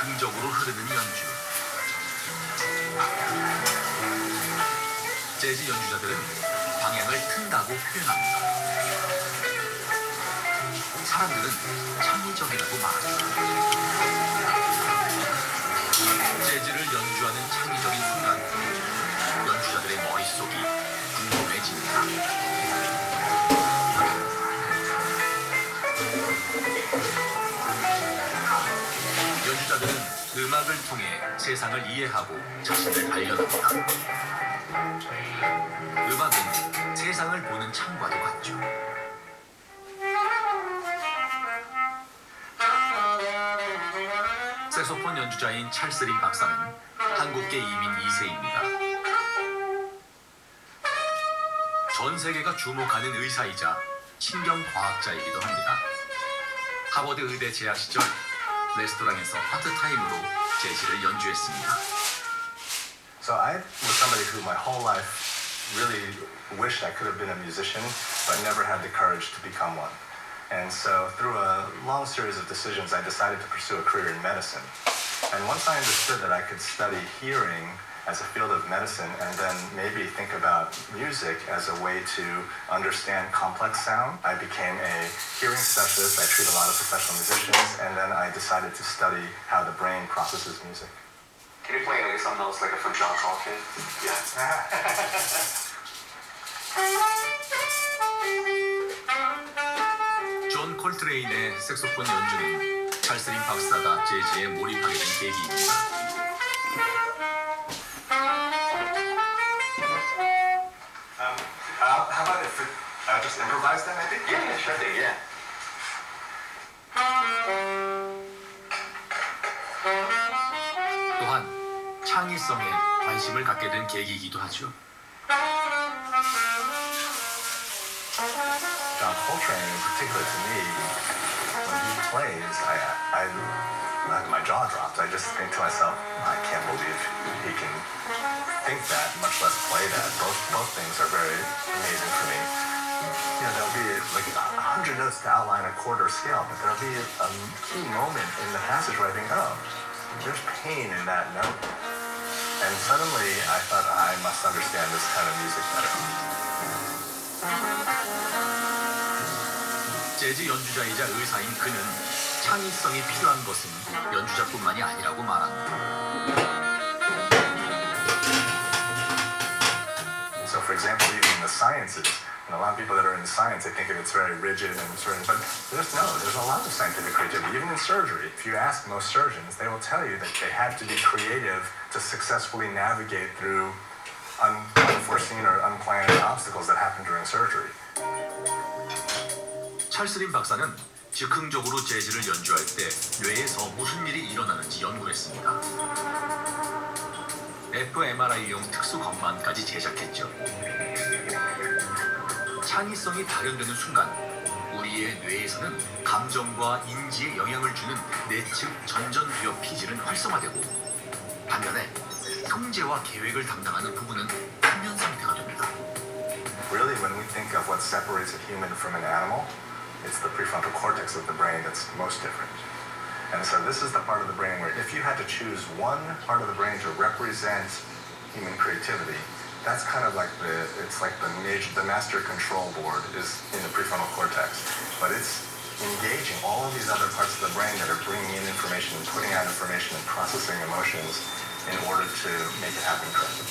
즉흥적으로 흐르는 연주. 재즈 연주자들은 방향을 튼다고 표현합니다. 사람들은 창의적이라고 말합니다. 재즈를 연주하는 창의적인 순간, 연주자들의 머릿속이 궁금해집니다. 연주자들은 음악을 통해 세상을 이해하고 자신을 발견합니다. 음악은 세상을 보는 창과도 같죠. 색소폰 연주자인 찰스 린 박사는 한국계 이민 2세입니다. 전 세계가 주목하는 의사이자 신경과학자이기도 합니다. 하버드 의대 재학 시절 레스토랑에서 파트타임으로 재즈를 연주했습니다. So I was somebody who my whole life really wished I could have been a musician, but never had the courage to become one. And so through a long series of decisions, I decided to pursue a career in medicine. And once I understood that I could study hearing as a field of medicine and then maybe think about music as a way to understand complex sound, I became a hearing specialist. I treat a lot of professional musicians, and then I decided to study how the brain processes music. Can you play like something else like from John Coltrane? Yeah. 존 콜트레인의 색소폰 연주는 찰스 린 박사가 재즈에 몰입하게 된 계기입니다. How about if I just improvise that, maybe? Yeah, sure thing, yeah. 또한 창의성에 관심을 갖게 된 계기이기도 하죠. John Coltrane, in particular, to me, when he plays, my jaw drops. I just think to myself, I can't believe he can think that, much less play that. Both things are very amazing for me. You know, there'll be like 100 notes to outline a chord or scale, but there'll be a key moment in the passage where I think, oh, there's pain in that note. And suddenly I thought, I must understand this kind of music better. 재즈 연주자이자 의사인 그는 창의성이 필요한 것은 연주자뿐만이 아니라고 말합니다. So, for example, even in the sciences, and a lot of people that are in science, they think of it's very rigid and certain, but there's a lot of scientific creativity. Even in surgery, if you ask most surgeons, they will tell you that they had to be creative to successfully navigate through unforeseen or unplanned obstacles that happen during surgery. 찰스 린 박사는 즉흥적으로 재즈를 연주할 때 뇌에서 무슨 일이 일어나는지 연구했습니다. fMRI용 특수 건반까지 제작했죠. 창의성이 발현되는 순간 우리의 뇌에서는 감정과 인지에 영향을 주는 내측 전전두엽 피질은 활성화되고 반면에 통제와 계획을 담당하는 부분은 수면 상태가 됩니다. Really, when we think of what separates a human from an animal, it's the prefrontal cortex of the brain that's most different. And so this is the part of the brain where if you had to choose one part of the brain to represent human creativity, that's kind of like the master control board is in the prefrontal cortex. But it's engaging all of these other parts of the brain that are bringing in information and putting out information and processing emotions in order to make it happen correctly.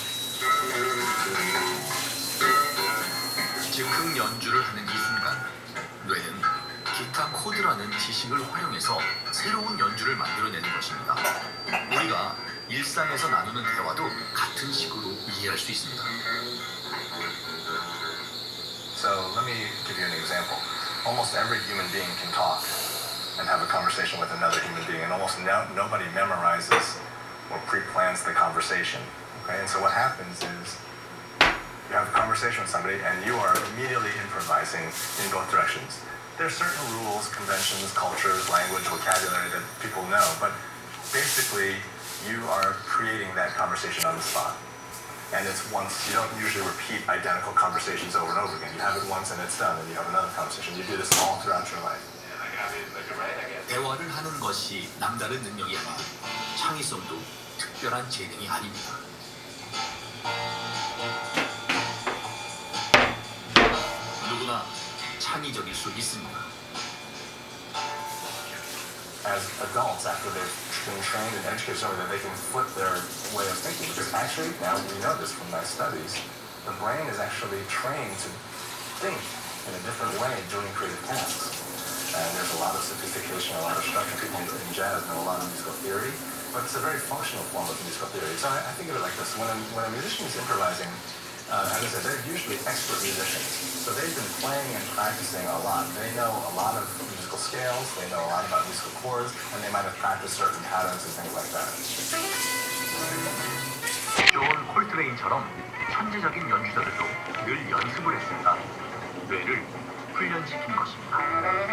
즉흥 연주를 하는 이 순간 뇌는 기타 코드라는 지식을 활용해서 새로운 연주를 만들어내는 것입니다. 우리가 일상에서 나누는 대화도 같은 식으로 이해할 수 있습니다. So let me give you an example. Almost every human being can talk and have a conversation with another human being, and almost nobody memorizes or pre-plans the conversation. Okay? And so what happens is you have a conversation with somebody and you are immediately improvising in both directions. There are certain rules, conventions, cultures, language, vocabulary that people know, but basically you are creating that conversation on the spot. And it's once, you don't usually repeat identical conversations over and over again. You have it once and it's done, and you have another conversation. You do this all throughout your life. 대화를 하는 것이 남다른 능력이 아니고 창의성도 특별한 재능이 아닙니다. 누구나 창의적일 수 있습니다. As adults, after they've been trained and educated so that they can flip their way of thinking, because actually now we know this from nice studies, the brain is actually trained to think in a different way during creative tasks. And there's a lot of sophistication, a lot of structure. People in jazz know a lot of musical theory, but it's a very functional form of musical theory. So I think of it like this: when a musician is improvising, as I said, they're usually expert musicians. So they've been playing and practicing a lot. They know a lot of musical scales, they know a lot about musical chords, and they might have practiced certain patterns and things like that. 존 콜트레인처럼 천재적인 연주자들도 늘 연습을 했습니다. 뇌를 훈련시킨 것입니다.